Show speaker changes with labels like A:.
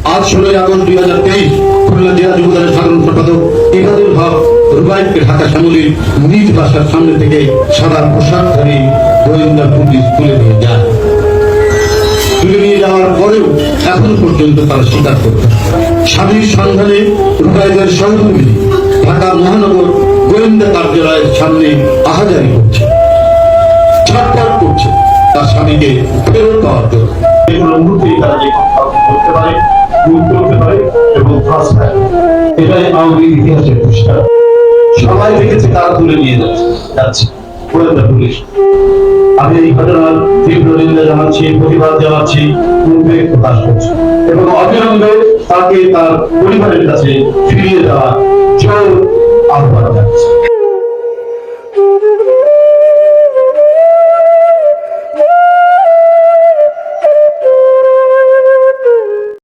A: আজ 16 আগস্ট 2023 খুলনা জেলা যুবদলের সাধারণ সম্পাদক ইবাদুল হক রুবাইয়কে ঢাকা শ্যামলীর নিজ বাসার সামনে থেকে সাদা পোশাকধারী গোয়েন্দা পুলিশ তুলে নিয়ে যায়। তুলে নিয়ে যাওয়ার পরেও এখন পর্যন্ত তারা স্বীকার করছে স্বামীর সন্ধানে রুবাইয়ের সহকর্মী ঢাকা মহানগর গোয়েন্দা কার্যালয়ের সামনে আহাজারি করছে, ছটফট করছে তার স্বামীকে ফেরত পাওয়ার জন্য। এগুলো মুহূর্তেই তারা যে করতে পারে, করতে পারে এবং এটাই আওয়ামী ইতিহাসের পরিষ্কার। সবাই দেখেছে তারা তুলে নিয়ে যাচ্ছে গোয়েন্দা পুলিশ। আমি এই ঘটনার তীব্র নিন্দা জানাচ্ছি, প্রতিবাদ জানাচ্ছি, উদ্বেগ প্রকাশ করছি এবং অবিলম্বে তাকে তার পরিবারের কাছে ফিরিয়ে দেওয়ার জোর আহ্বান জানাচ্ছি।